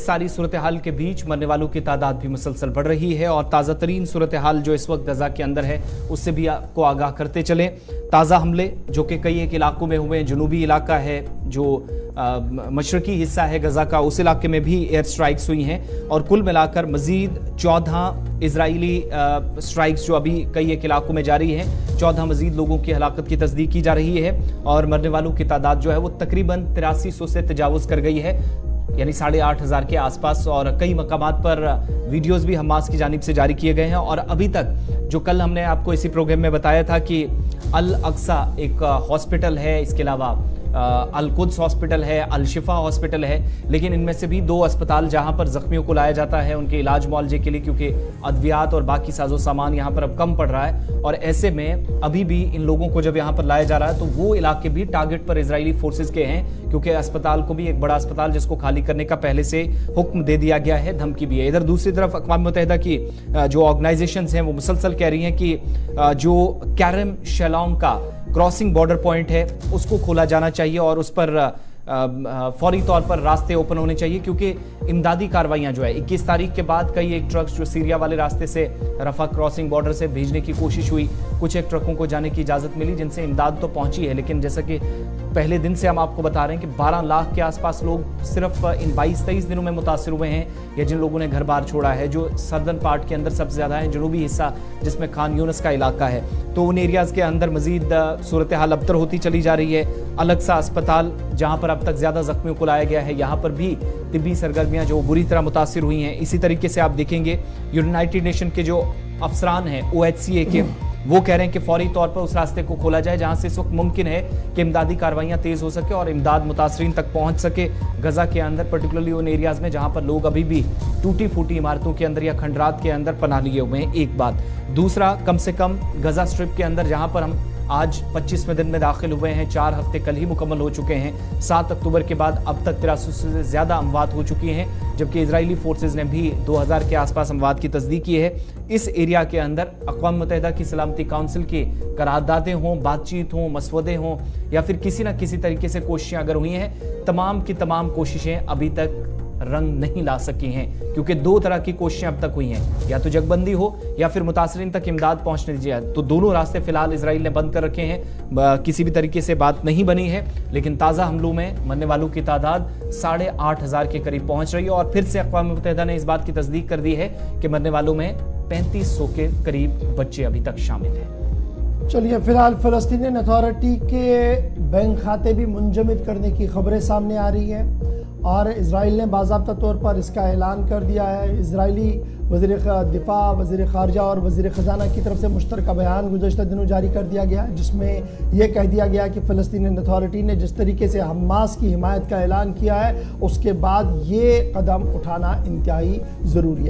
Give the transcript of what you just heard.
सारी सूरत हाल के बीच मरने वालों की तादाद भी मुसलसल बढ़ रही है और ताज़ा तरीन सूरत हाल जो इस वक्त गजा के अंदर है उससे भी आपको आगाह करते चलें। ताज़ा हमले जो कि कई एक इलाकों में हुए हैं, जनूबी इलाका है जो मशरकी हिस्सा है गजा का, उस इलाके में भी एयर स्ट्राइक्स हुई हैं और कुल मिलाकर मजीद 14 इजरायली स्ट्राइक्स जो अभी कई एक इलाकों में जारी हैं, 14 मजीद लोगों की हलाकत की तस्दीक की जा रही है और मरने वालों की तादाद जो है वो तकरीबन 8300 से तजावुज़ कर गई है, यानी 8,500 के आसपास। और कई मकामात पर वीडियोस भी हमास की जानिब से जारी किए गए हैं और अभी तक जो कल हमने आपको इसी प्रोग्राम में बताया था कि अल अक्सा एक हॉस्पिटल है, इसके अलावा अल कुद्स हॉस्पिटल है, अल शिफा हॉस्पिटल है, लेकिन इनमें से भी 2 अस्पताल जहां पर जख्मियों को लाया जाता है उनके इलाज मुआलजे के लिए, क्योंकि अद्वियात और बाकी साजो सामान यहां पर अब कम पड़ रहा है और ऐसे में अभी भी इन लोगों को जब यहां पर लाया जा रहा है तो वो इलाके भी टारगेट पर इजरायली फोर्सेस के हैं, क्योंकि अस्पताल को भी एक बड़ा अस्पताल जिसको खाली करने का पहले से हुक्म दे दिया गया है, धमकी भी है। इधर दूसरी तरफ अक़वाम मुत्तहिदा की जो ऑर्गेनाइजेशंस हैं वो मुसलसल कह रही हैं कि जो कैरम शेलोम का क्रॉसिंग बॉर्डर पॉइंट है उसको खोला जाना चाहिए और उस पर फौरी तौर पर रास्ते ओपन होने चाहिए, क्योंकि इमदादी कार्रवाइयाँ जो है 21 तारीख के बाद कई एक ट्रक्स जो सीरिया वाले रास्ते से रफा क्रॉसिंग बॉर्डर से भेजने की कोशिश हुई, कुछ एक ट्रकों को जाने की इजाज़त मिली जिनसे इमदाद तो पहुंची है, लेकिन जैसा कि पहले दिन से हम आपको बता रहे हैं कि 12 लाख के आसपास लोग सिर्फ इन 22-23 दिनों में मुतासिर हुए हैं, या जिन लोगों ने घर बार छोड़ा है, जो सदर्न पार्ट के अंदर सबसे ज़्यादा है, जनूबी हिस्सा जिसमें खान यूनिस का इलाका है, तो उन एरियाज़ के अंदर मजीद सूरत हाल अबतर होती चली जा रही है। अलग सा अस्पताल जहाँ पर अब तक ज़्यादा जख्मियों को लाया गया है, यहाँ पर भी तिब्बी सरगर्मियाँ जो बुरी तरह मुतासिर हुई हैं। इसी तरीके से आप देखेंगे यूनाइटेड नेशन के जो अफसरान हैं OHCA के, वो कह रहे हैं कि फौरी तौर पर उस रास्ते को खोला जाए जहां से इस वक्त मुमकिन है कि इमदादी कार्रवाइयां तेज हो सके और इमदाद मुतासरीन तक पहुंच सके गजा के अंदर, पर्टिकुलरली उन एरियाज में जहां पर लोग अभी भी टूटी फूटी इमारतों के अंदर या खंडरात के अंदर पनाह लिए हुए हैं। एक बात, दूसरा, कम से कम गजा स्ट्रिप के अंदर जहां पर हम आज 25वें दिन में दाखिल हुए हैं, 4 हफ्ते कल ही मुकम्मल हो चुके हैं, 7 अक्टूबर के बाद अब तक 8300 से ज़्यादा अमवात हो चुकी हैं, जबकि इजरायली फोर्सेस ने भी 2000 के आसपास अमवात की तस्दीक की है। इस एरिया के अंदर अक़वाम मुत्तहिदा की सलामती काउंसिल की करारदादें हों, बातचीत हों, मसवदे हों या फिर किसी न किसी तरीके से कोशिशें अगर हुई हैं, तमाम की तमाम कोशिशें अभी तक रंग नहीं ला सकी हैं, क्योंकि 2 तरह की कोशिशें अब तक हुई हैं, या तो जगबंदी हो या फिर मुतासरीन तक इमदाद पहुंचने दीजिए, तो दोनों रास्ते फिलहाल इजराइल ने बंद कर रखे हैं, किसी भी तरीके से बात नहीं बनी है। लेकिन ताज़ा हमलों में मरने वालों की तादाद 8,500 के करीब पहुंच रही है और फिर से अक़वाम मुत्तहिदा ने इस बात की तस्दीक कर दी है कि मरने वालों में 3500 के करीब बच्चे अभी तक शामिल हैं। चलिए, फिलहाल फ़लस्तीनी अथॉरिटी के बैंक खाते भी मुंजमद करने की खबरें सामने आ रही हैं और इजराइल ने बाज़ाब्ता तौर पर इसका ऐलान कर दिया है। इजरायली वज़ीर दिफा, वज़ीर ख़ारजा और वज़ीर ख़जाना की तरफ से मुश्तरका बयान गुज़श्ता दिनों जारी कर दिया गया, जिसमें यह कह दिया गया कि फ़लस्तीनी अथॉरिटी ने जिस तरीके से हमास की हिमायत का ऐलान किया है उसके बाद ये कदम उठाना इंतहाई ज़रूरी है।